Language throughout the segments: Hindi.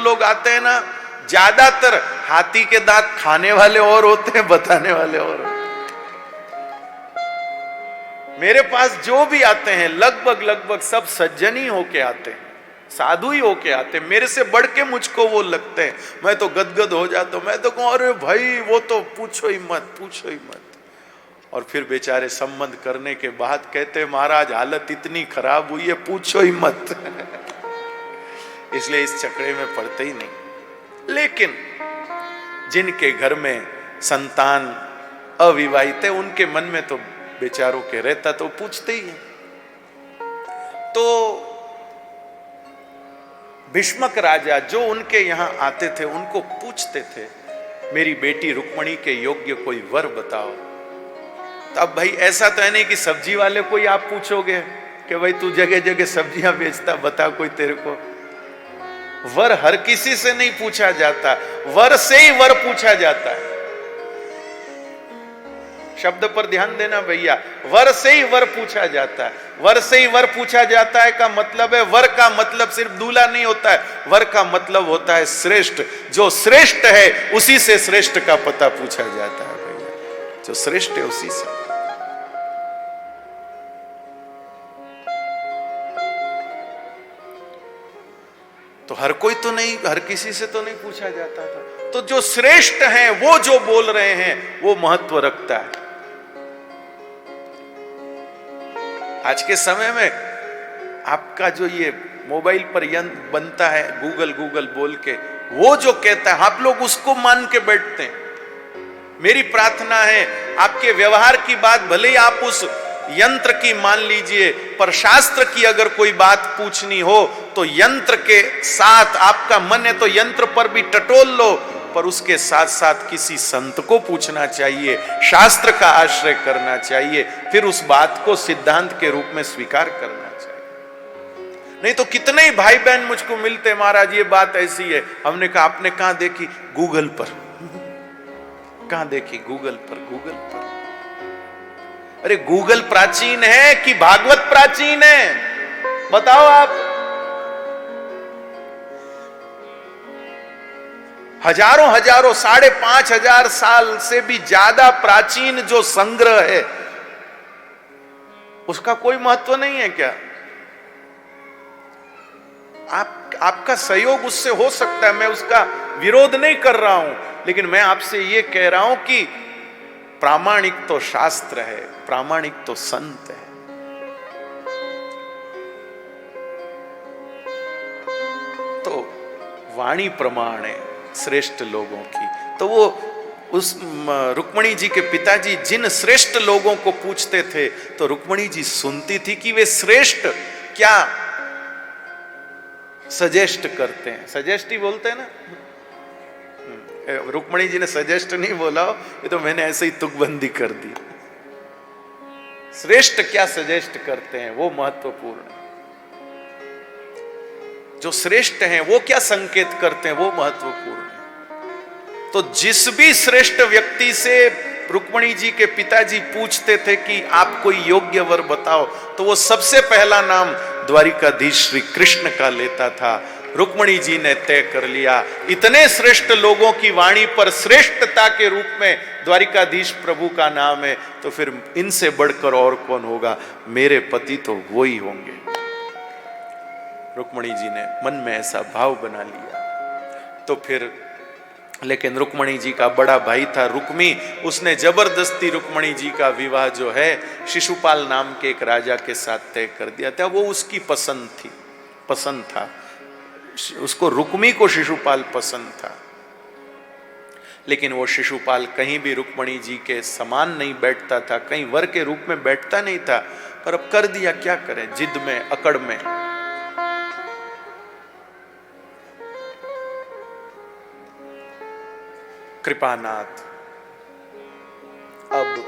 लोग आते हैं ना, ज्यादातर हाथी के दांत खाने वाले और होते हैं, बताने वाले और होते हैं। मेरे पास जो भी आते हैं लगभग सब सज्जन ही होके आते हैं, साधु ही होके आते हैं। मेरे से बढ़ के मुझको वो लगते हैं, मैं तो गदगद हो जाता हूं। मैं तो कहूं अरे भाई वो तो पूछो ही मत, पूछो ही मत। और फिर बेचारे संबंध करने के बाद कहते हैं महाराज हालत इतनी खराब हुई है, पूछो ही मत। इसलिए इस चक्रे में पड़ते ही नहीं। लेकिन जिनके घर में संतान अविवाहित है, उनके मन में तो बेचारों के रहता, तो पूछते ही हैं। तो भीष्मक राजा जो उनके यहां आते थे, उनको पूछते थे मेरी बेटी रुक्मणी के योग्य कोई वर बताओ। तो अब भाई ऐसा तो है नहीं कि सब्जी वाले को ही आप पूछोगे कि भाई तू जगह जगह सब्जियां बेचता, बता कोई तेरे को। वर हर किसी से नहीं पूछा जाता, वर से ही वर पूछा जाता है। शब्द पर ध्यान देना भैया, वर से ही वर पूछा जाता है। वर से ही वर पूछा जाता है का मतलब है, वर का मतलब सिर्फ दूल्हा नहीं होता है, वर का मतलब होता है श्रेष्ठ। जो श्रेष्ठ है उसी से श्रेष्ठ का पता पूछा जाता है भैया, जो श्रेष्ठ है उसी से। तो हर कोई तो नहीं, हर किसी से तो नहीं पूछा जाता था। तो जो श्रेष्ठ हैं वो जो बोल रहे हैं वो महत्व रखता है। आज के समय में आपका जो ये मोबाइल पर यंत्र बनता है गूगल गूगल बोल के, वो जो कहता है आप लोग उसको मान के बैठते हैं। मेरी प्रार्थना है आपके व्यवहार की बात भले ही आप उस यंत्र की मान लीजिए, पर शास्त्र की अगर कोई बात पूछनी हो तो यंत्र के साथ, आपका मन है तो यंत्र पर भी टटोल लो, पर उसके साथ साथ किसी संत को पूछना चाहिए, शास्त्र का आश्रय करना चाहिए, फिर उस बात को सिद्धांत के रूप में स्वीकार करना चाहिए। नहीं तो कितने ही भाई बहन मुझको मिलते, महाराज ये बात ऐसी है। हमने कहा आपने कहां देखी? गूगल पर। कहां देखी? गूगल पर। गूगल पर। अरे गूगल प्राचीन है कि भागवत प्राचीन है? बताओ आप। हजारों 5,500 साल से भी ज्यादा प्राचीन जो संग्रह है, उसका कोई महत्व नहीं है क्या? आपका सहयोग उससे हो सकता है, मैं उसका विरोध नहीं कर रहा हूं, लेकिन मैं आपसे यह कह रहा हूं कि प्रामाणिक तो शास्त्र है, प्रामाणिक तो संत है। तो वाणी प्रमाण है श्रेष्ठ लोगों की। तो वो उस रुक्मणी जी के पिताजी जिन श्रेष्ठ लोगों को पूछते थे, तो रुक्मणी जी सुनती थी कि वे श्रेष्ठ क्या सजेस्ट करते हैं। सजेस्ट ही बोलते हैं ना, रुक्मणी जी ने सजेस्ट नहीं बोला, ये तो मैंने ऐसे ही तुकबंदी कर दी। श्रेष्ठ क्या सजेस्ट करते हैं वो महत्वपूर्ण है। जो श्रेष्ठ हैं वो क्या संकेत करते हैं वो महत्वपूर्ण है। तो जिस भी श्रेष्ठ व्यक्ति से रुक्मणी जी के पिताजी पूछते थे कि आप कोई योग्य वर बताओ, तो वो सबसे पहला नाम द्वारिकाधीश श्री कृष्ण का लेता था। रुक्मणी जी ने तय कर लिया, इतने श्रेष्ठ लोगों की वाणी पर श्रेष्ठता के रूप में द्वारिकाधीश प्रभु का नाम है, तो फिर इनसे बढ़कर और कौन होगा? मेरे पति तो वो ही होंगे। रुक्मणी जी ने मन में ऐसा भाव बना लिया। तो फिर लेकिन रुक्मणी जी का बड़ा भाई था रुक्मी, उसने जबरदस्ती रुक्मणी जी का विवाह जो है शिशुपाल नाम के एक राजा के साथ तय कर दिया था। वो उसकी पसंद था, उसको रुक्मी को शिशुपाल पसंद था। लेकिन वो शिशुपाल कहीं भी रुक्मणी जी के समान नहीं बैठता था, कहीं वर के रूप में बैठता नहीं था। पर अब कर दिया, क्या करें, जिद में, अकड़ में। कृपानाथ, अब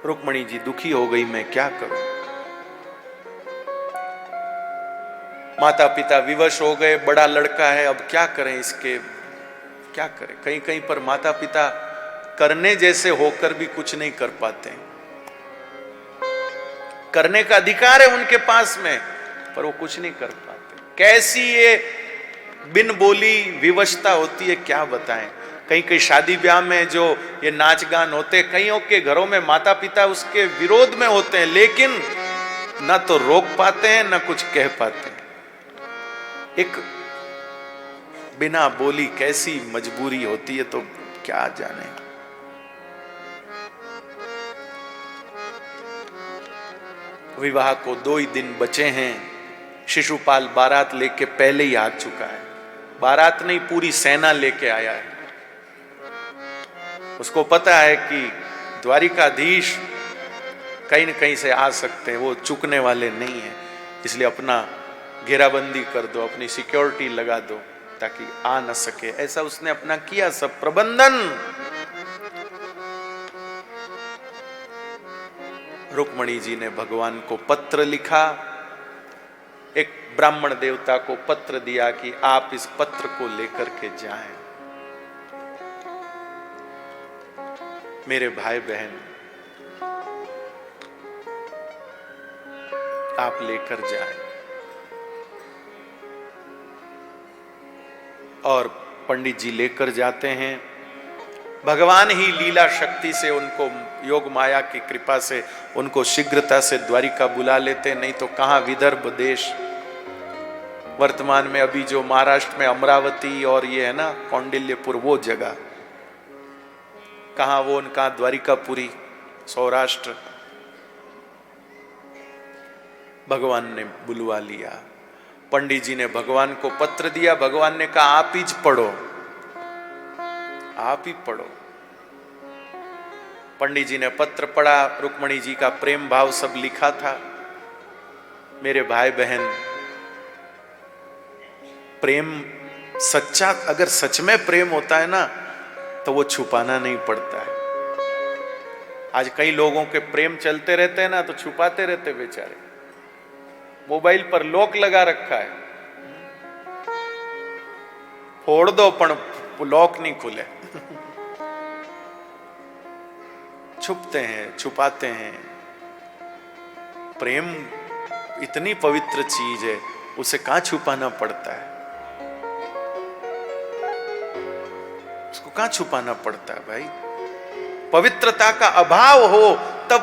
रुक्मणी जी दुखी हो गई, मैं क्या करूं? माता पिता विवश हो गए, बड़ा लड़का है, अब क्या करें इसके, क्या करें? कहीं कहीं पर माता पिता करने जैसे होकर भी कुछ नहीं कर पाते। करने का अधिकार है उनके पास में, पर वो कुछ नहीं कर पाते। कैसी ये बिन बोली विवशता होती है, क्या बताएं। कहीं कहीं शादी ब्याह में जो ये नाच गान होते, कईयों के घरों में माता पिता उसके विरोध में होते हैं, लेकिन ना तो रोक पाते हैं ना कुछ कह पाते हैं। एक बिना बोली कैसी मजबूरी होती है, तो क्या जाने। विवाह को 2 ही दिन बचे हैं। शिशुपाल बारात लेके पहले ही आ चुका है। बारात नहीं, पूरी सेना लेके आया है। उसको पता है कि द्वारिकाधीश कहीं न कहीं से आ सकते हैं, वो चुकने वाले नहीं है, इसलिए अपना घेराबंदी कर दो, अपनी सिक्योरिटी लगा दो ताकि आ न सके। ऐसा उसने अपना किया सब प्रबंधन। रुक्मणी जी ने भगवान को पत्र लिखा, एक ब्राह्मण देवता को पत्र दिया कि आप इस पत्र को लेकर के जाएं। मेरे भाई बहन, आप लेकर जाएं। और पंडित जी लेकर जाते हैं। भगवान ही लीला शक्ति से उनको, योग माया की कृपा से उनको शीघ्रता से द्वारिका बुला लेते, नहीं तो कहां विदर्भ देश, वर्तमान में अभी जो महाराष्ट्र में अमरावती और ये है ना कौंडिल्यपुर, वो जगह कहां, वो उनका द्वारिकापुरी सौराष्ट्र। भगवान ने बुलवा लिया। पंडित जी ने भगवान को पत्र दिया। भगवान ने कहा आप ही पढ़ो, आप ही पढ़ो। पंडित जी ने पत्र पढ़ा। रुक्मणी जी का प्रेम भाव सब लिखा था। मेरे भाई बहन, प्रेम सच्चा, अगर सच में प्रेम होता है ना, तो वो छुपाना नहीं पड़ता है। आज कई लोगों के प्रेम चलते रहते हैं ना, तो छुपाते रहते बेचारे। मोबाइल पर लॉक लगा रखा है, फोड़ दो पण लॉक नहीं खुले। छुपते हैं, छुपाते हैं। प्रेम इतनी पवित्र चीज है, उसे कहां छुपाना पड़ता है, उसको कहां छुपाना पड़ता है भाई। पवित्रता का अभाव हो तब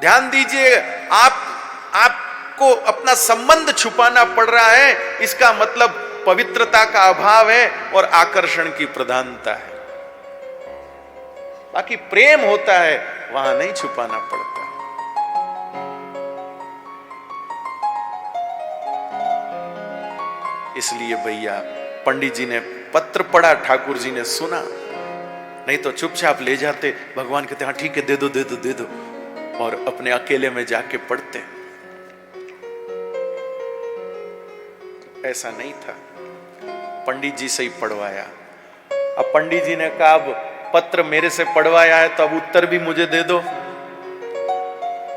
ध्यान दीजिए, आपको अपना संबंध छुपाना पड़ रहा है, इसका मतलब पवित्रता का अभाव है और आकर्षण की प्रधानता है। बाकी प्रेम होता है, वहां नहीं छुपाना पड़ता। इसलिए भैया, पंडित जी ने पत्र पढ़ा, ठाकुर जी ने सुना, नहीं तो चुपचाप ले जाते। भगवान कहते हाँ ठीक है, दे दो दे दो दे दो, और अपने अकेले में जाके पढ़ते। ऐसा नहीं था, पंडित जी से ही पढ़वाया। अब पंडित जी ने कहा अब पत्र मेरे से पढ़वाया है तो अब उत्तर भी मुझे दे दो,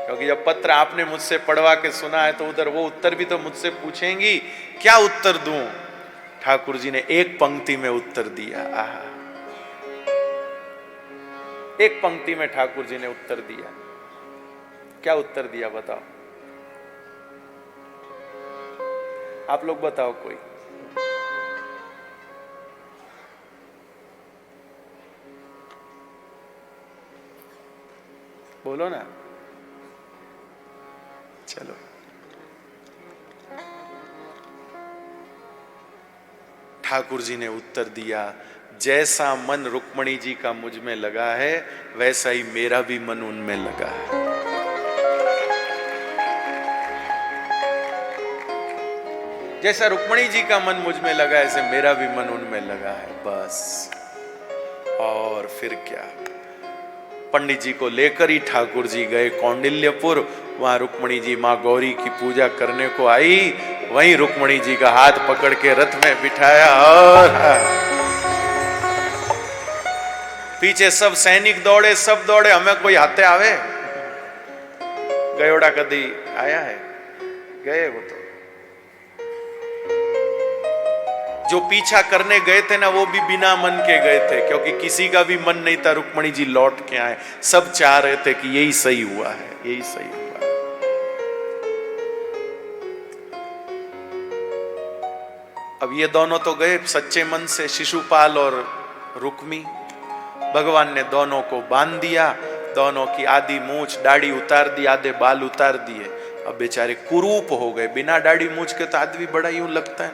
क्योंकि जब पत्र आपने मुझसे पढ़वा के सुना है तो उधर वो उत्तर भी तो मुझसे पूछेंगी। क्या उत्तर दूं? ठाकुर जी ने एक पंक्ति में उत्तर दिया। आहा, एक पंक्ति में ठाकुर जी ने उत्तर दिया। क्या उत्तर दिया बताओ? आप लोग बताओ कोई। बोलो ना, चलो। ठाकुर जी ने उत्तर दिया, जैसा मन रुक्मणी जी का मुझ में लगा है, वैसा ही मेरा भी मन उनमें लगा है। जैसा रुक्मणी जी का मन मुझ में लगा, ऐसे मेरा भी मन उनमें लगा है, बस। और फिर क्या, पंडित जी को लेकर ही ठाकुर जी गए कौंडिल्यपुर। वहां रुक्मणी जी मां गौरी की पूजा करने को आई। वहीं रुक्मणी जी का हाथ पकड़ के रथ में बिठाया और पीछे सब सैनिक दौड़े, सब दौड़े। हमें कोई हाथे आवे? गयोड़ा कदी आया है? गए वो तो। जो पीछा करने गए थे ना, वो भी बिना मन के गए थे, क्योंकि किसी का भी मन नहीं था रुक्मणी जी लौट के आए। सब चाह रहे थे कि यही सही हुआ है, यही सही हुआ है। अब ये दोनों तो गए सच्चे मन से, शिशुपाल और रुक्मी। भगवान ने दोनों को बांध दिया, दोनों की आधी मूछ दाढ़ी उतार दी, आधे बाल उतार दिए। अब बेचारे कुरूप हो गए। बिना दाढ़ी मूछ के तो आदमी बड़ा यूं लगता है।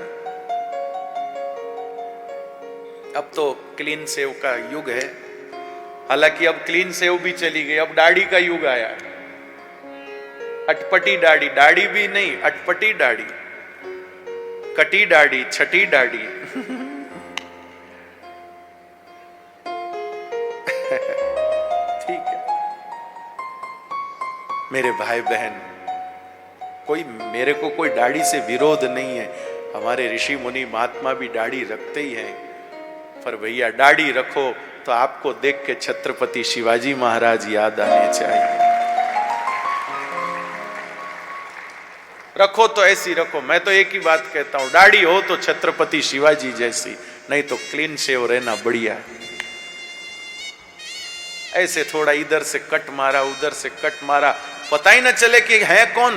अब तो क्लीन सेव का युग है, हालांकि अब क्लीन सेव भी चली गई, अब दाढ़ी का युग आया। अटपटी दाढ़ी, दाढ़ी भी नहीं अटपटी दाढ़ी, कटी दाढ़ी, छठी दाढ़ी। ठीक है मेरे भाई बहन, मेरे को कोई दाढ़ी से विरोध नहीं है। हमारे ऋषि मुनि महात्मा भी दाढ़ी रखते ही हैं, पर भैया दाढ़ी रखो तो आपको देख के छत्रपति शिवाजी महाराज याद आने चाहिए। रखो तो ऐसी रखो। मैं तो एक ही बात कहता हूं, दाढ़ी हो तो छत्रपति शिवाजी जैसी, नहीं तो क्लीन शेव रहना बढ़िया है। ऐसे थोड़ा इधर से कट मारा, उधर से कट मारा, पता ही ना चले कि है कौन।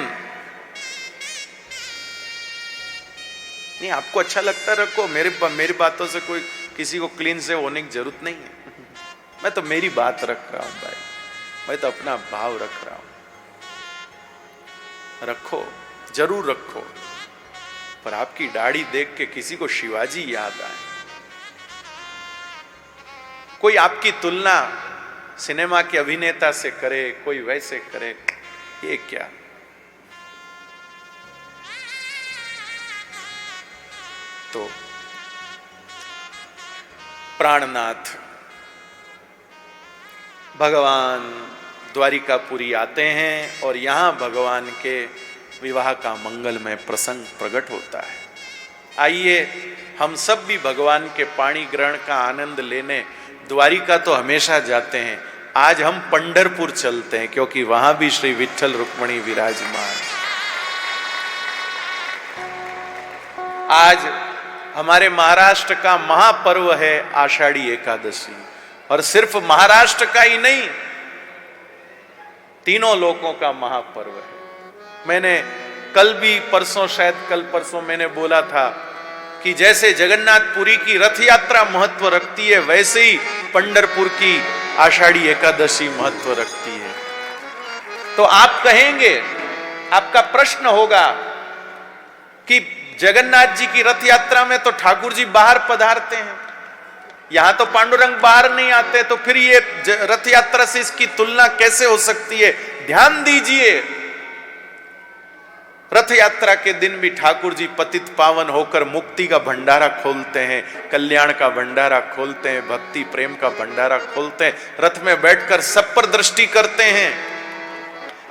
नहीं, आपको अच्छा लगता रखो, मेरी बातों से कोई किसी को क्लीन से होने की जरूरत नहीं है। मैं तो मेरी बात रख रहा हूं भाई, मैं तो अपना भाव रख रहा हूं। रखो, जरूर रखो, पर आपकी दाढ़ी देख के किसी को शिवाजी याद आए। कोई आपकी तुलना सिनेमा के अभिनेता से करे, कोई वैसे करे, ये क्या। तो प्राणनाथ भगवान द्वारिकापुरी आते हैं और यहां भगवान के विवाह का मंगलमय प्रसंग प्रकट होता है। आइए हम सब भी भगवान के पाणी ग्रहण का आनंद लेने द्वारिका तो हमेशा जाते हैं, आज हम पंढरपुर चलते हैं, क्योंकि वहां भी श्री विठ्ठल रुक्मिणी विराजमान। आज हमारे महाराष्ट्र का महापर्व है आषाढ़ी एकादशी, और सिर्फ महाराष्ट्र का ही नहीं, तीनों लोकों का महापर्व है। मैंने कल भी, परसों, शायद कल परसों मैंने बोला था कि जैसे जगन्नाथपुरी की रथ यात्रा महत्व रखती है, वैसे ही पंढरपुर की आषाढ़ी एकादशी महत्व रखती है। तो आप कहेंगे, आपका प्रश्न होगा कि जगन्नाथ जी की रथ यात्रा में तो ठाकुर जी बाहर पधारते हैं, यहां तो पांडुरंग बाहर नहीं आते, तो फिर ये रथ यात्रा से इसकी तुलना कैसे हो सकती है। ध्यान दीजिए, रथ यात्रा के दिन भी ठाकुर जी पतित पावन होकर मुक्ति का भंडारा खोलते हैं, कल्याण का भंडारा खोलते हैं, भक्ति प्रेम का भंडारा खोलते हैं, रथ में बैठकर सब पर दृष्टि करते हैं।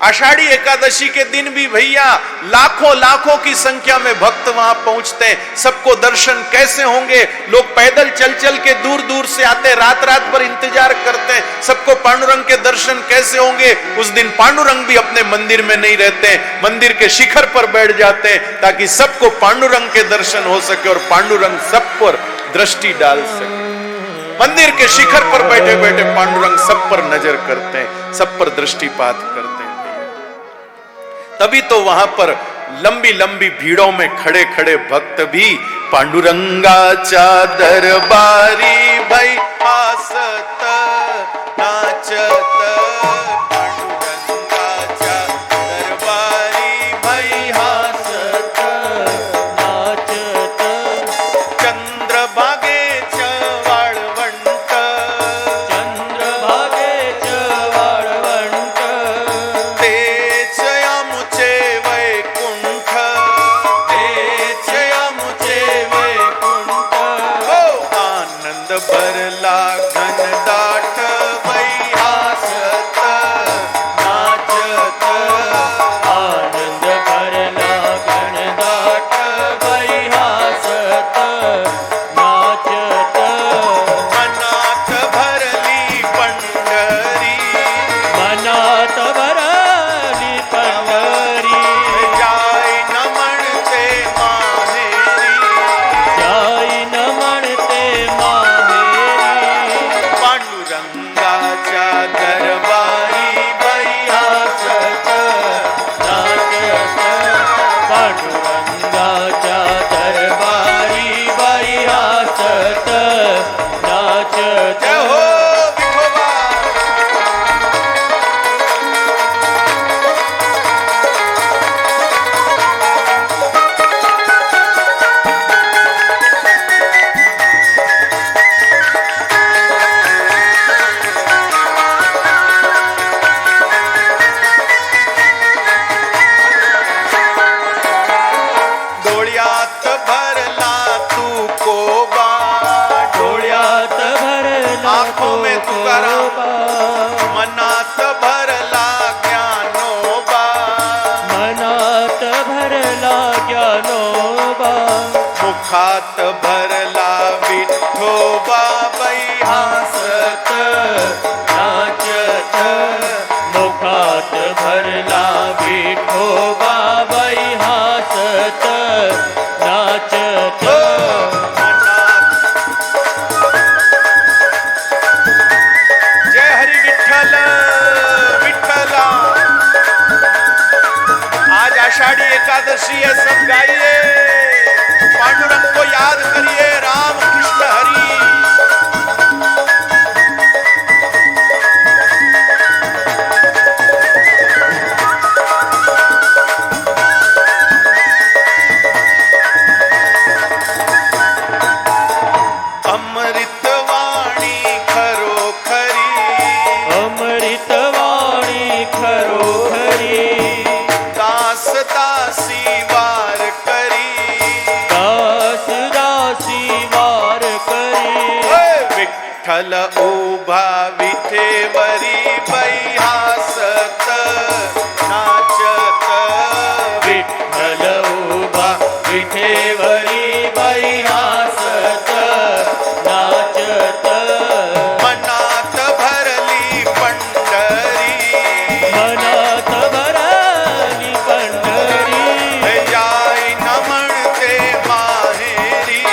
आषाढ़ी एकादशी के दिन भी भैया लाखों लाखों की संख्या में भक्त वहां पहुंचते हैं। सबको दर्शन कैसे होंगे, लोग पैदल चल चल के दूर दूर से आते, रात रात भर इंतजार करते हैं, सबको पांडुरंग के दर्शन कैसे होंगे। उस दिन पांडुरंग भी अपने मंदिर में नहीं रहते, मंदिर के शिखर पर बैठ जाते हैं, ताकि सबको पांडुरंग के दर्शन हो सके और पांडुरंग सब पर दृष्टि डाल सके। मंदिर के शिखर पर बैठे बैठे पांडुरंग सब पर नजर करते हैं, सब पर दृष्टिपात करते हैं। तभी तो वहां पर लंबी लंबी भीड़ों में खड़े खड़े भक्त भी पांडुरंगाचा दरबारी भई आसत नाचत, पांडुरंगाचा दरबारी भई आसत नाचत, चंद्रभागेच्या वाळवंट, चंद्रभागेच्या वाळवंट, तेच आमुचे वैकुंठ, तेच आमुचे वैकुंठ, हो आनंद भरला घनदाट वै हासत नाचत, आनंद भरला घनदाट वै हासत नाचत, मनात भरली पंढरी, मनात भरली पंढरी, जाय न म्हणते माहेरी, जाय न म्हणते माहेरी, भरला ज्ञानोबा, मनात भरला ज्ञानोबा, मुखात भरला विठोबा, बाई हसत नाचत, मुखात भरला विठोबा, बाई हसत नाचत. जय हरि विठ्ठल विठ्ठला. आज आषाढ़ी एकादशी है, सब गाइए, पांडुरंग को याद करिए, राम कृष्ण हरि. अमृतवाणी खरोखरी, अमृतवाणी खरोखरी, दास दासी वार करी, दास दासी वार करी. विठ्ठल उभा विठेवरी, बाई हसत नाचत. विठ्ठल उभा विठेवरी, बाई हसत नाचत. मनात भरली पंढरी, मनात भरली पंढरी, जाय न म्हणते माहेरी,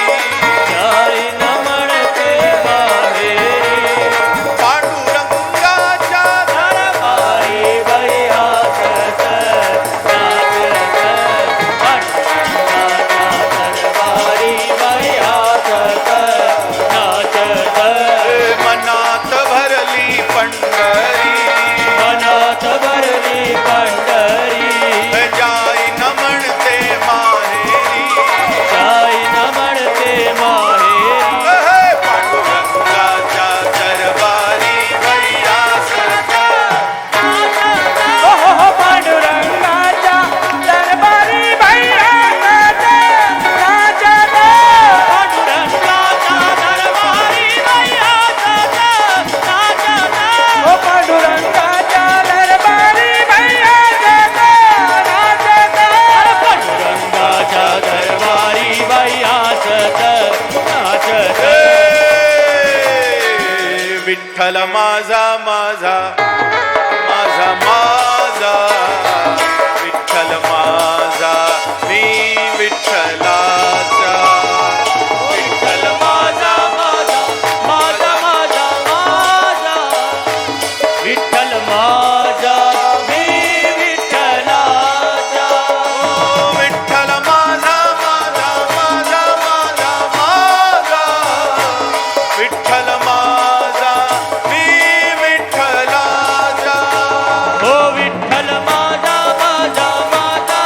जाय न म्हणते माहेरी. पांडुरंगाच्या दरबारी बाई हसत नाचत, पांडुरंगाच्या दरबारी बाई हसत नाचत. मनात भरली पंढरी, मनात भरली पंढरी, जाय न म्हणते माहेरी, जाय न म्हणते माहेरी. पांडुरंगाच्या दरबारी बाई हसत. पांडुरंगाच्या दरबारी बाई हसत नाचत. पांडुरंगाच्या दरबारी बाई हसत नाचत. पांडुरंगाच्या दरबारी बाई हसत नाचत. पांडुरंगाच्या दरबारी बाई हसत नाचत. विठ्ठल माझा माझा माझा माझा, विठ्ठल माझा मी विठ्ठलाचा. विठ्ठल माझा माझा माझा माझा माझा, विठ्ठल माझा मी विठ्ठलाचा. विठ्ठल माझा माझा माझा माझा माझा, विठ्ठल माझा मी विठ्ठलाचा. हो विठ्ठल माझा माझा माझा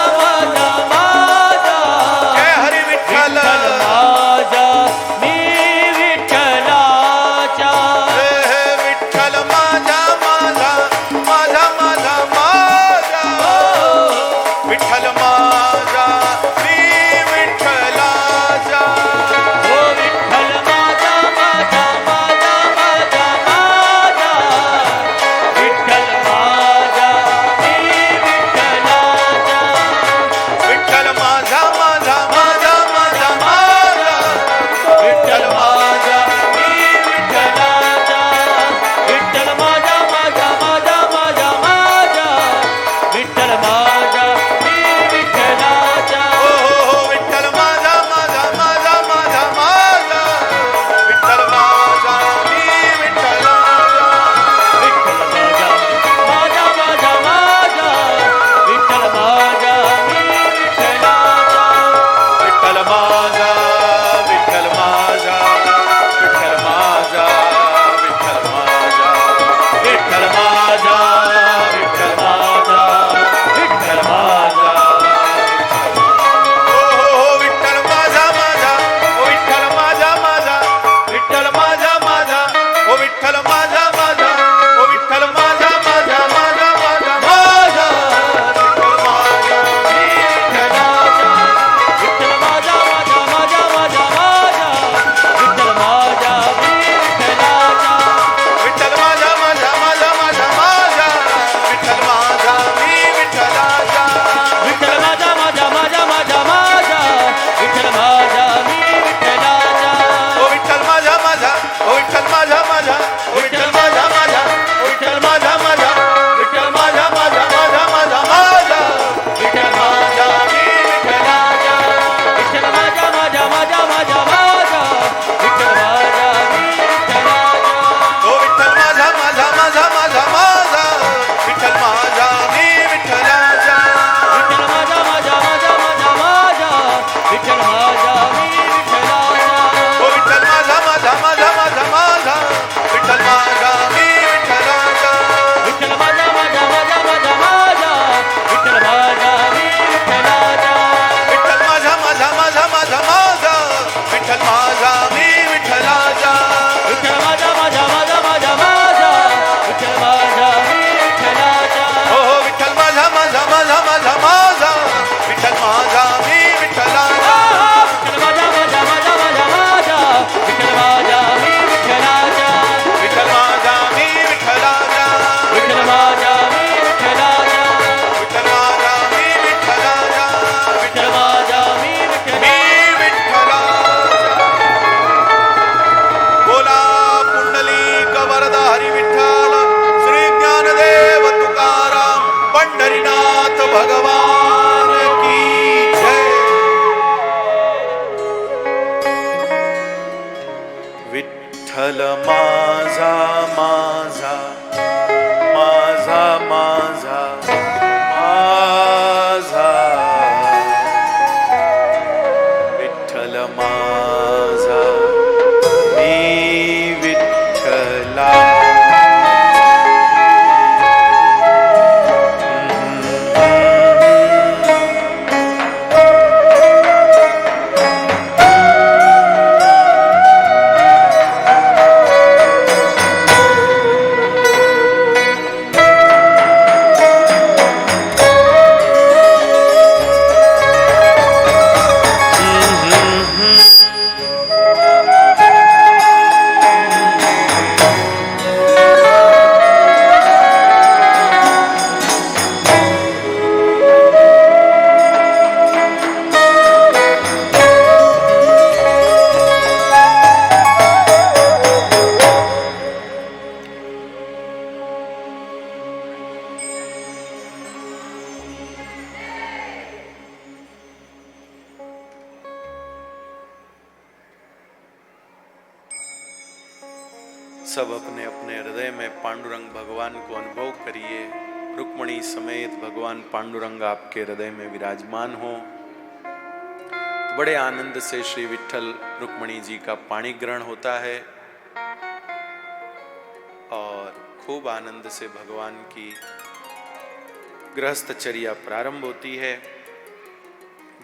भगवान की जय। विठ्ठल माझा माझा माझा माझा माझा, विठ्ठल माझा मी विठ्ठला। सब अपने अपने हृदय में पांडुरंग भगवान को अनुभव करिए। रुक्मणी समेत भगवान पांडुरंग आपके हृदय में विराजमान हो। तो बड़े आनंद से श्री विठ्ठल रुक्मणी जी का पाणी ग्रहण होता है और खूब आनंद से भगवान की गृहस्थचर्या प्रारंभ होती है।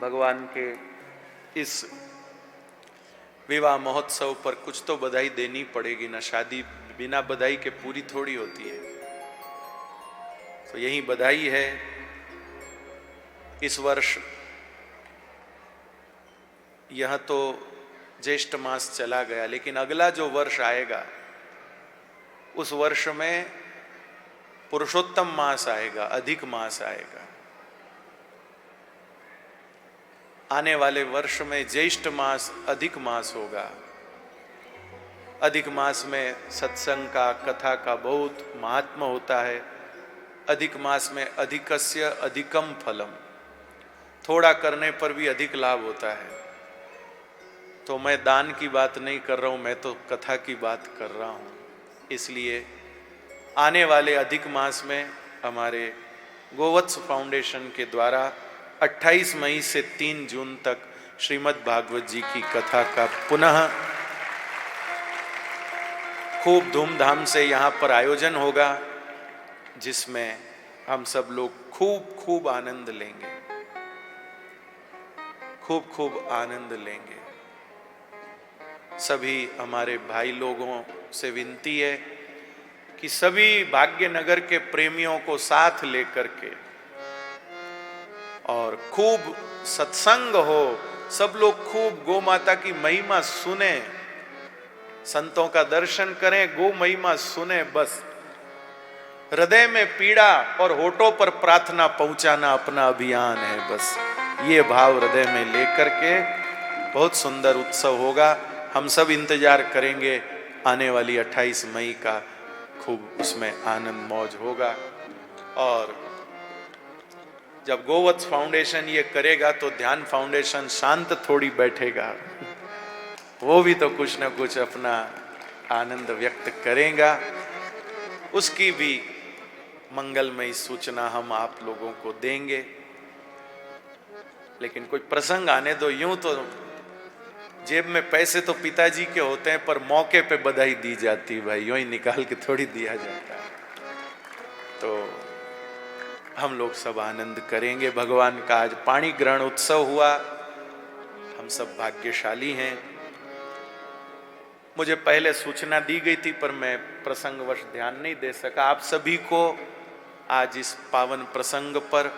भगवान के इस विवाह महोत्सव पर कुछ तो बधाई देनी पड़ेगी ना, शादी बिना बधाई के पूरी थोड़ी होती है। तो यही बधाई है। इस वर्ष यह तो ज्येष्ठ मास चला गया, लेकिन अगला जो वर्ष आएगा उस वर्ष में पुरुषोत्तम मास आएगा, अधिक मास आएगा। आने वाले वर्ष में ज्येष्ठ मास अधिक मास होगा। अधिक मास में सत्संग का, कथा का बहुत महात्मा होता है। अधिक मास में अधिकस्य अधिकम फलम, थोड़ा करने पर भी अधिक लाभ होता है। तो मैं दान की बात नहीं कर रहा हूं, मैं तो कथा की बात कर रहा हूं। इसलिए आने वाले अधिक मास में हमारे गोवत्स फाउंडेशन के द्वारा 28 मई से 3 जून तक श्रीमद् भागवत जी की कथा का पुनः खूब धूमधाम से यहाँ पर आयोजन होगा, जिसमें हम सब लोग खूब खूब आनंद लेंगे, खूब खूब आनंद लेंगे। सभी हमारे भाई लोगों से विनती है कि सभी भाग्यनगर के प्रेमियों को साथ लेकर के और खूब सत्संग हो, सब लोग खूब गौ माता की महिमा सुने, संतों का दर्शन करें, गौ महिमा सुने। बस हृदय में पीड़ा और होठों पर प्रार्थना पहुंचाना अपना अभियान है। बस ये भाव हृदय में लेकर के बहुत सुंदर उत्सव होगा। हम सब इंतजार करेंगे आने वाली 28 मई का, खूब उसमें आनंद मौज होगा। और जब गोवत्स फाउंडेशन ये करेगा तो ध्यान फाउंडेशन शांत थोड़ी बैठेगा, वो भी तो कुछ ना कुछ अपना आनंद व्यक्त करेगा। उसकी भी मंगलमयी सूचना हम आप लोगों को देंगे। लेकिन कोई प्रसंग आने दो। यूं तो जेब में पैसे तो पिताजी के होते हैं, पर मौके पे बधाई दी जाती भाई, यूं ही निकाल के थोड़ी दिया जाता है। तो हम लोग सब आनंद करेंगे। भगवान का आज पाणी ग्रहण उत्सव हुआ, हम सब भाग्यशाली हैं। मुझे पहले सूचना दी गई थी, पर मैं प्रसंगवश ध्यान नहीं दे सका। आप सभी को आज इस पावन प्रसंग पर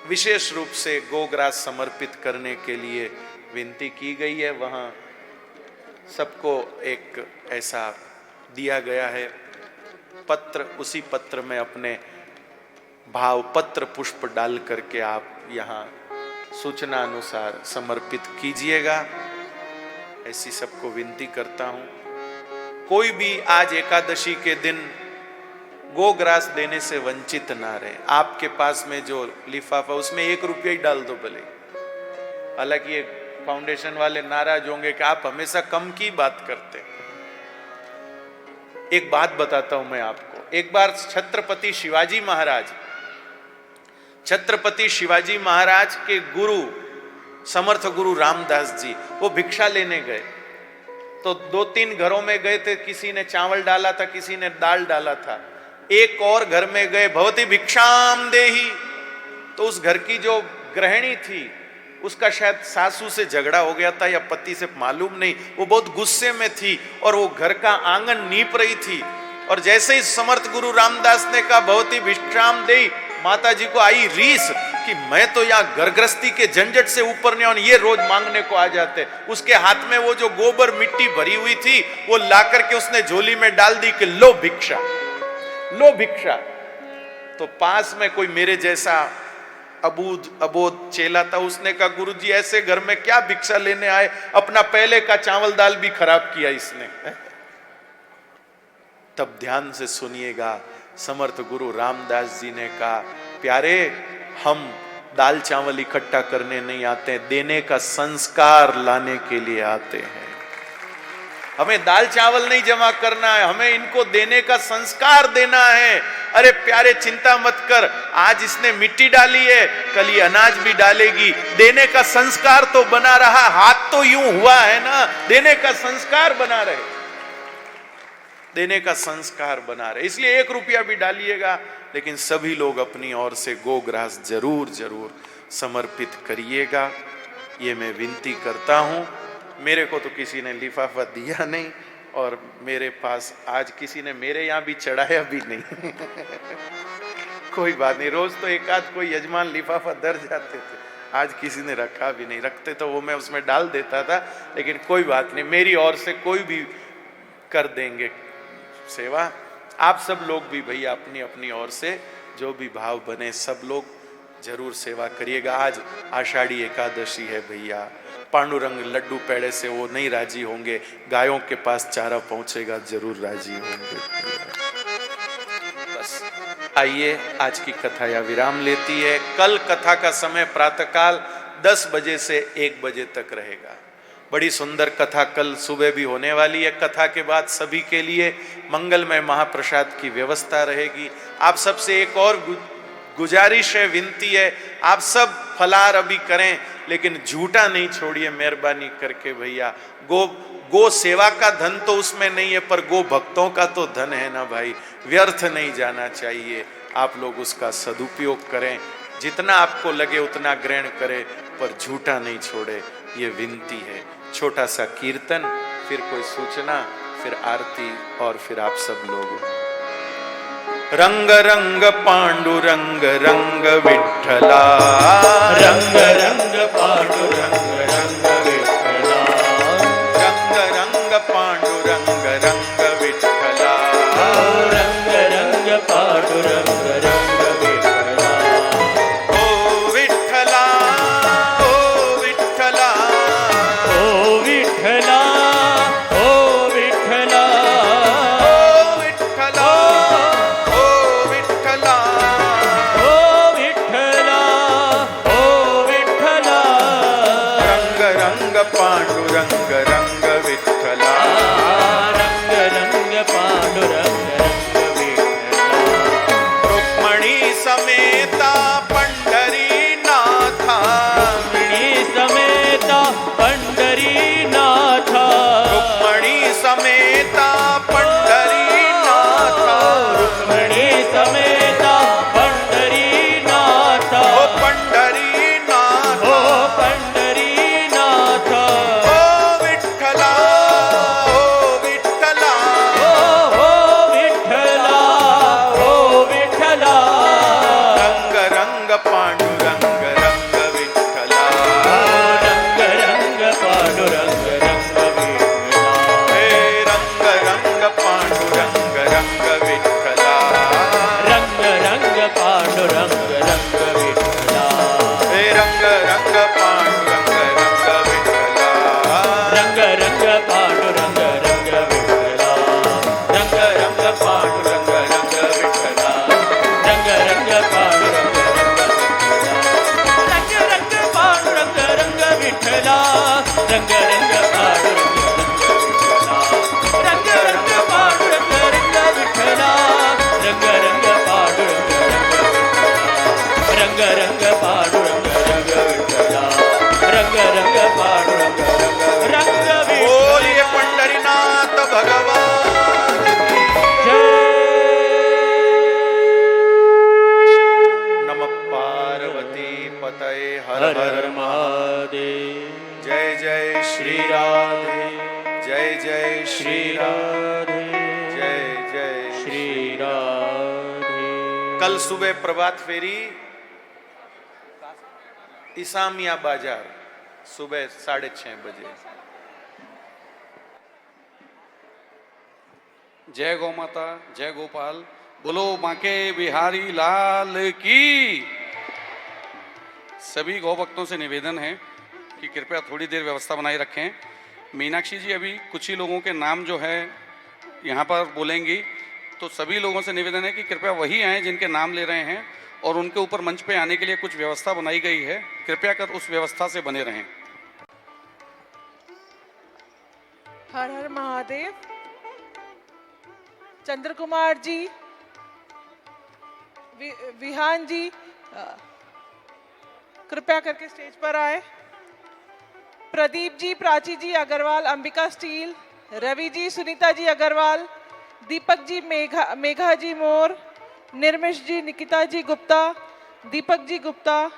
विशेष रूप से गोग्रास समर्पित करने के लिए विनती की गई है। वहां सबको एक ऐसा दिया गया है पत्र, उसी पत्र में अपने भाव पत्र पुष्प डाल करके आप यहाँ सूचना अनुसार समर्पित कीजिएगा, ऐसी सबको विनती करता हूं। कोई भी आज एकादशी के दिन गोग्रास देने से वंचित ना रहे। आपके पास में जो लिफाफा उसमें 1 रुपया ही डाल दो भले। हालांकि ये फाउंडेशन वाले नाराज होंगे कि आप हमेशा कम की बात करते हैं। एक बात बताता हूं मैं आपको। एक बार छत्रपति शिवाजी महाराज के गुरु समर्थ गुरु रामदास जी वो भिक्षा लेने गए। तो 2-3 घरों में गए थे, किसी ने चावल डाला था, किसी ने दाल डाला था। एक और घर में गए, भवती भिक्षाम देही। तो उस घर की जो गृहिणी थी उसका शायद सासू से झगड़ा हो गया था या पति से, मालूम नहीं, वो बहुत गुस्से में थी और वो घर का आंगन नीप रही थी। और जैसे ही समर्थ गुरु रामदास ने कहा भवती भिक्षाम देही, माता जी को आई रीस कि मैं तो यहाँ घर गृहस्थी के झंझट से ऊपर नहीं, और ये रोज मांगने को आ जाते। उसके हाथ में वो जो गोबर मिट्टी भरी हुई थी वो ला करके उसने झोली में डाल दी कि लो भिक्षा, लो भिक्षा। तो पास में कोई मेरे जैसा अबोध चेला था, उसने कहा गुरुजी ऐसे घर में क्या भिक्षा लेने आए, अपना पहले का चावल दाल भी खराब किया इसने। तब ध्यान से सुनिएगा, समर्थ गुरु रामदास जी ने कहा प्यारे, हम दाल चावल इकट्ठा करने नहीं आते, देने का संस्कार लाने के लिए आते हैं। हमें दाल चावल नहीं जमा करना है, हमें इनको देने का संस्कार देना है। अरे प्यारे चिंता मत कर, आज इसने मिट्टी डाली है, कल ये अनाज भी डालेगी, देने का संस्कार तो बना रहा, हाथ तो यूं हुआ है ना, देने का संस्कार बना रहे, देने का संस्कार बना रहे। इसलिए 1 रुपया भी डालिएगा, लेकिन सभी लोग अपनी ओर से गोग्रास जरूर जरूर समर्पित करिएगा, ये मैं विनती करता हूं। मेरे को तो किसी ने लिफाफा दिया नहीं, और मेरे पास आज किसी ने मेरे यहाँ भी चढ़ाया भी नहीं। कोई बात नहीं, रोज तो एक आध कोई यजमान लिफाफा दर जाते थे, आज किसी ने रखा भी नहीं। रखते तो वो मैं उसमें डाल देता था, लेकिन कोई बात नहीं, मेरी ओर से कोई भी कर देंगे सेवा। आप सब लोग भी भैया अपनी अपनी ओर से जो भी भाव बने सब लोग जरूर सेवा करिएगा। आज आषाढ़ी एकादशी है भैया, पांडुरंग लड्डू पेड़े से वो नहीं राजी होंगे, गायों के पास चारा पहुंचेगा जरूर राजी होंगे। बस आइए, आज की कथा या विराम लेती है। कल कथा का समय प्रातःकाल 10 बजे से 1 बजे तक रहेगा। बड़ी सुंदर कथा कल सुबह भी होने वाली है। कथा के बाद सभी के लिए मंगलमय महाप्रसाद की व्यवस्था रहेगी। आप सबसे एक और गुजारिश है, विनती है, आप सब फलार अभी करें, लेकिन झूठा नहीं छोड़िए मेहरबानी करके भैया। गो सेवा का धन तो उसमें नहीं है, पर गो भक्तों का तो धन है ना भाई, व्यर्थ नहीं जाना चाहिए। आप लोग उसका सदुपयोग करें, जितना आपको लगे उतना ग्रहण करें, पर झूठा नहीं छोड़े, ये विनती है। छोटा सा कीर्तन, फिर कोई सूचना, फिर आरती, और फिर आप सब लोग। रंग रंग पांडुरंग रंग विठ्ठला, रंग रंग पांडुरंग रंग विठ्ठला, रंग रंग पांडुरंग रंग विठ्ठला, रंग रंग पांडुरंग रंग विठ्ठला। ओ विठ्ठला, ओ विठ्ठला, ओ विठ्ठला, ओ विठ्ठला, ओ विठ्ठला, ओ विठ्ठला, ओ विठ्ठला, ओ विठ्ठला। रंग रंग पांडुरंग रंग विठ्ठला, रंग रंग पांडुरंग रंग विठ्ठला। रुक्मणी समेता पंढरीनाथा, रुक्मिणी समेता पंढरीनाथा, रुक्मणी समेता पंढरीनाथा, रुक्मिणी समेता पंढरीनाथा, ओ पंढरीनाथ, ओ पंढरीनाथा। ओ विठ्ठला, रंग रंग पांडुरंग विठ्ठला रंग रंग पांडुरंग रंग रंग पांडुरंग विठ्ठला रंग रंग पांडुरंग रंग बोलिए पंढरीनाथ भगवान की नमः पार्वती पतये हर हर हर हर महादेव जय जय श्री राधे जय जय श्री राधे जय जय श्री राधे। कल सुबह प्रभात फेरी इसामिया बाजार सुबह 6:30 बजे। जय गौ माता, जय गोपाल, बोलो बांके बिहारी लाल की। सभी गौ भक्तों से निवेदन है कि कृपया थोड़ी देर व्यवस्था बनाए रखें। मीनाक्षी जी अभी कुछ ही लोगों के नाम जो है यहाँ पर बोलेंगी, तो सभी लोगों से निवेदन है कि कृपया वही आएँ जिनके नाम ले रहे हैं, और उनके ऊपर मंच पे आने के लिए कुछ व्यवस्था बनाई गई है, कृपया कर उस व्यवस्था से बने रहें। हर हर महादेव। चंद्र कुमार जी, विहान जी कृपया करके स्टेज पर आए। प्रदीप जी, प्राची जी अग्रवाल, अंबिका स्टील, रवि जी, सुनीता जी अग्रवाल, दीपक जी, मेघा जी मोर, निर्मिश जी, निकिता जी गुप्ता, दीपक जी गुप्ता,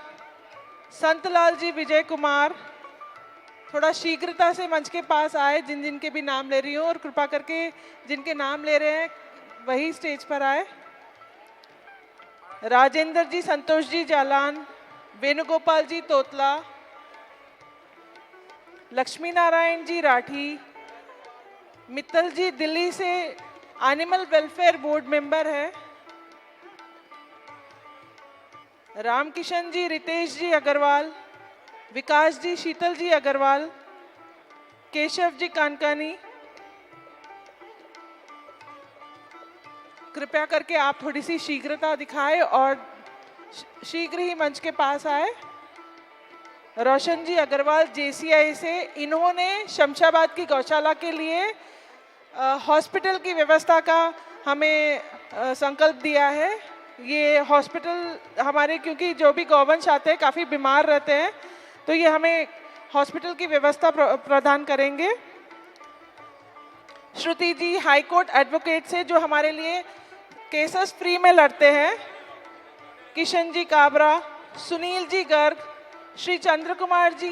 संतलाल जी, विजय कुमार, थोड़ा शीघ्रता से मंच के पास आए जिन जिन के भी नाम ले रही हूँ, और कृपा करके जिनके नाम ले रहे हैं वही स्टेज पर आए। राजेंद्र जी, संतोष जी जालान, वेणुगोपाल जी तोतला, लक्ष्मी नारायण जी राठी, मित्तल जी दिल्ली से एनिमल वेलफेयर बोर्ड मेंबर है, रामकिशन जी, रितेश जी अग्रवाल, विकास जी, शीतल जी अग्रवाल, केशव जी कानकानी, कृपया करके आप थोड़ी सी शीघ्रता दिखाएं और शीघ्र ही मंच के पास आए। रोशन जी अग्रवाल जेसीआई से, इन्होंने शमशाबाद की गौशाला के लिए हॉस्पिटल की व्यवस्था का हमें संकल्प दिया है। ये हॉस्पिटल हमारे, क्योंकि जो भी गौवंश आते हैं काफ़ी बीमार रहते हैं, तो ये हमें हॉस्पिटल की व्यवस्था प्रदान करेंगे। श्रुति जी हाई कोर्ट एडवोकेट से, जो हमारे लिए केसेस फ्री में लड़ते हैं, किशन जी काबरा, सुनील जी गर्ग, श्री चंद्र कुमार जी,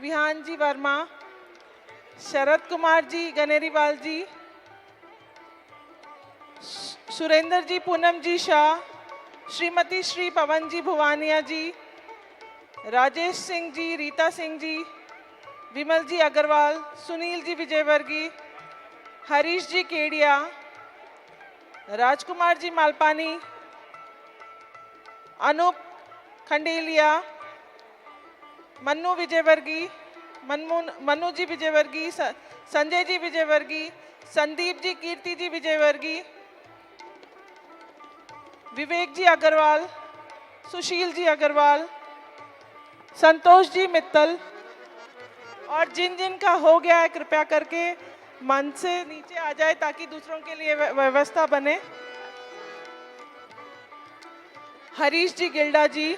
विहान जी वर्मा, शरद कुमार जी गनेरीवाल जी, सुरेंद्र जी, पूनम जी शाह, श्रीमती श्री पवन जी भुवानिया जी, राजेश सिंह जी, रीता सिंह जी, विमल जी अग्रवाल, सुनील जी विजयवर्गीय, हरीश जी केडिया, राजकुमार जी मालपानी, अनूप खंडेलिया, मन्नू विजयवर्गीय, मन्नू जी विजयवर्गीय, संजय जी विजयवर्गीय, संदीप जी, कीर्ति जी विजयवर्गीय, विवेक जी अग्रवाल, सुशील जी अग्रवाल, संतोष जी मित्तल, और जिन जिन का हो गया है कृपया करके मंच से नीचे आ जाए ताकि दूसरों के लिए व्यवस्था बने। हरीश जी गिल्डा जी,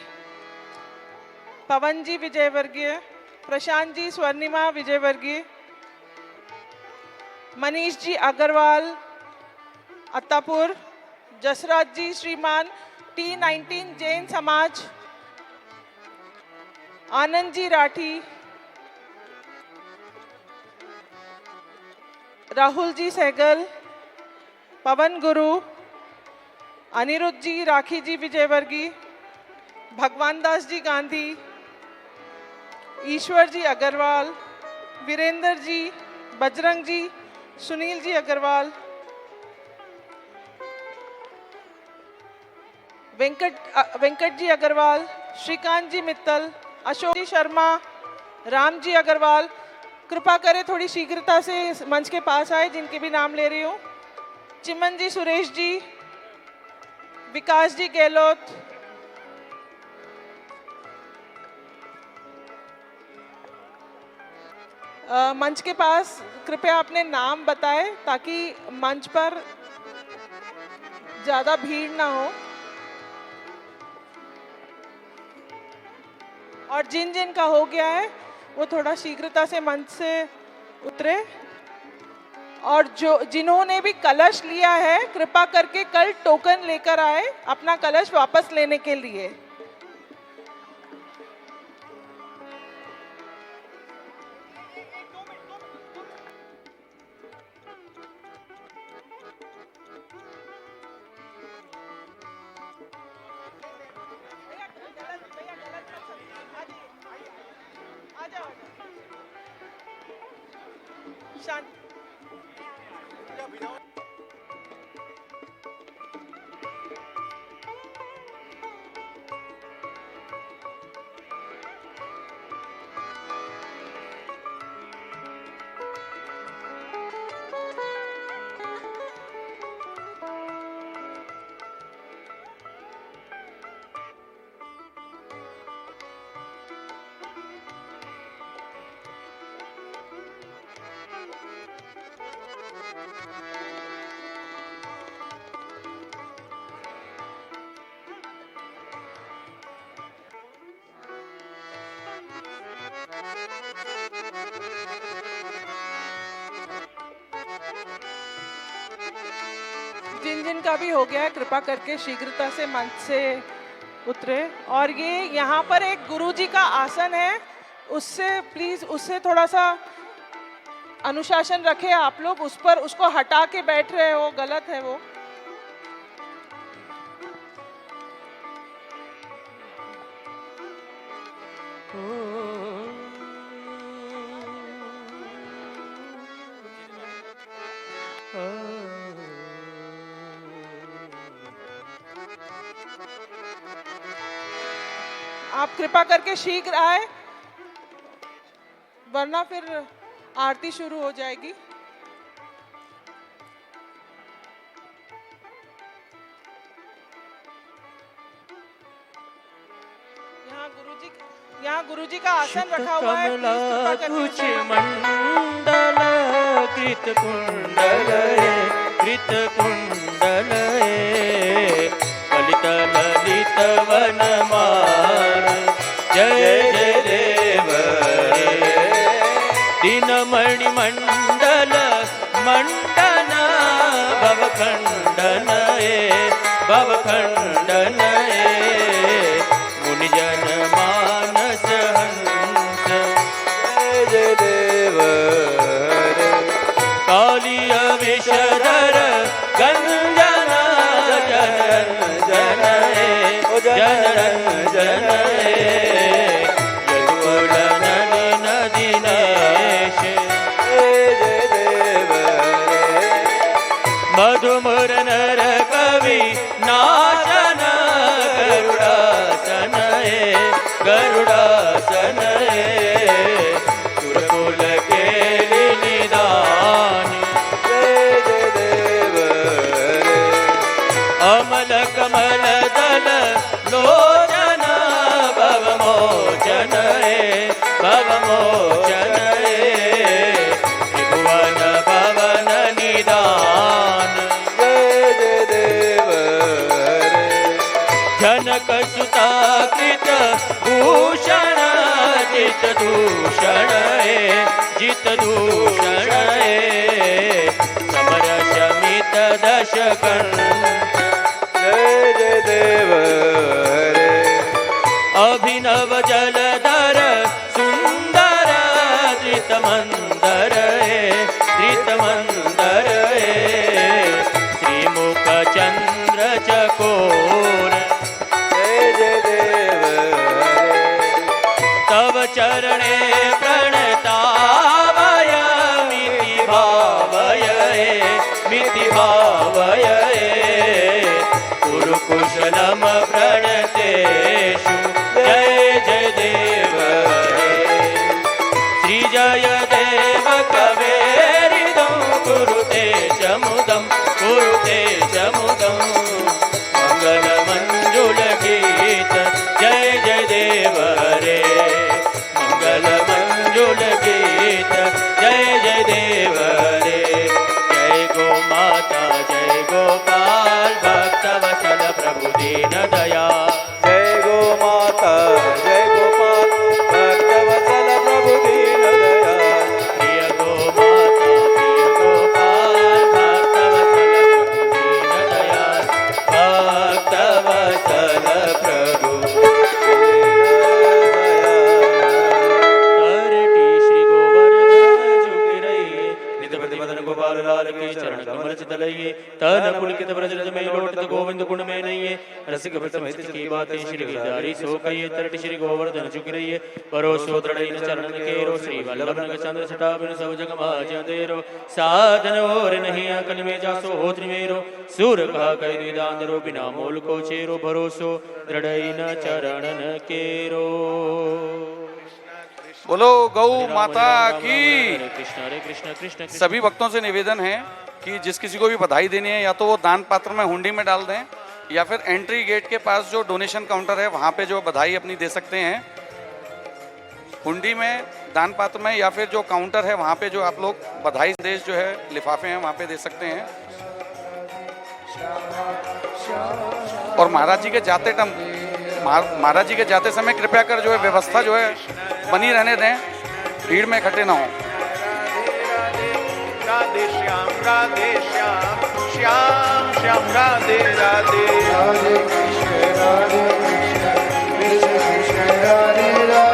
पवन जी विजयवर्गीय, प्रशांत जी स्वर्णिमा विजयवर्गीय, मनीष जी अग्रवाल अत्तापुर, जसराज जी श्रीमान T19 जैन समाज, आनंद जी राठी, राहुल जी सहगल, पवन गुरु, अनिरुद्ध जी, राखी जी विजयवर्गीय, भगवान दास जी गांधी, ईश्वर जी अग्रवाल, वीरेंद्र जी, बजरंग जी, सुनील जी अग्रवाल, वेंकट जी अग्रवाल, श्रीकांत जी मित्तल, अशोक जी शर्मा, राम जी अग्रवाल, कृपा करें थोड़ी शीघ्रता से मंच के पास आए जिनके भी नाम ले रही हूँ। चिमन जी, सुरेश जी, विकास जी गहलोत, मंच के पास कृपया अपने नाम बताएं ताकि मंच पर ज्यादा भीड़ ना हो। और जिन जिन का हो गया है वो थोड़ा शीघ्रता से मंच से उतरे। और जिन्होंने भी कलश लिया है कृपा करके कल टोकन लेकर आए अपना कलश वापस लेने के लिए। शांत। जिन जिन का भी हो गया है कृपा करके शीघ्रता से मंच से उतरे। और ये यहाँ पर एक गुरुजी का आसन है, उससे प्लीज उससे थोड़ा सा अनुशासन रखे आप लोग। उस पर उसको हटा के बैठ रहे हो, गलत है वो। आप कृपा करके शीघ्र आए वरना फिर आरती शुरू हो जाएगी। यहाँ गुरुजी का आसन रखा हुआ है। कमला कुछ मंडल कृत कुंडल ललित ललित वनमाल जय जय देव दीनमणि मंडल मंडन भवखंडन भवखंडन मुनिजन मानस हंस जय जय देव कालिय विषधर गंजन जन जन यदुकुलन दिनेश जय देव मधुमुर नर कवि नाचन गरुड़ासन गरुड़ासन सुरकुल के निदान जय जय देव अमल कमल दल लोचन भव मोचन त्रिभुवन भवन निदान जय जय देव जनक सुता कृत भूषण जित दूषण समर शमित दशकन जय जय देव अभिनव जलधर सुंदर धृत मंदर श्रीमुख चंद्र चकोर जय जय देव तव चरणे प्रणतावय मिति भावय कुरुकुशलम प्रणतेषु जय जय देव श्री जय देव कवेरिदं कुरुते च मुदं मंगल मंजुल गीत जय जय देव रे मंगल मंजुल गीत जय जय देव रे, जय गो माता जय गोपाल, भक्त वत्सल प्रभु दीन दयाल। जय गो माता जय गोपाल, भक्त वत्सल प्रभु दीन दयाल। प्रिय गो माता प्रिय गोपाल, भक्त वत्सल प्रभु दीन दयाल, भक्त वत्सल प्रभु तरटी श्री गोवर्धन झुकी रहिए, नित प्रतिपदन गोपाल लाल के चरण कमल चित लइए। तन पुलकित ब्रज में लोटित गोविंद गुण में नइए, रसिक सहित की बातें श्री गिरधारी सो कहिए। तरटी श्री गोवर्धन झुकी रहिए, परोसो दृढ़ चरण केरो, श्री वल्लभ नग चंद्र छटा बिन सब जग माज अंधेरो। साधन और नहीं अकल में जासो हो त्रिमेरो, सूर कहा कह निदान रो, बिना मोल को चेरो, भरोसो दृढ़ न चरणन केरो। बोलो गौ माता की। हरे कृष्ण कृष्ण कृष्ण। सभी भक्तों से निवेदन है कि जिस किसी को भी बधाई देनी है या तो वो दान पात्र में हुंडी में डाल दें, या फिर एंट्री गेट के पास जो डोनेशन काउंटर है वहाँ पे जो बधाई अपनी दे सकते हैं, हुंडी में, दान पात्र में, या फिर जो काउंटर है वहाँ पे जो आप लोग बधाई संदेश जो है लिफाफे हैं वहाँ पे दे सकते हैं। और महाराज जी के जाते महाराज जी के जाते समय कृपया कर जो है व्यवस्था जो है बनी रहने दें, भीड़ में इकट्ठे ना हो। राधे श्याम श्याम श्याम राधे राधे राधे कृष्ण राधे कृष्ण कृष्ण कृष्ण राधे राधे।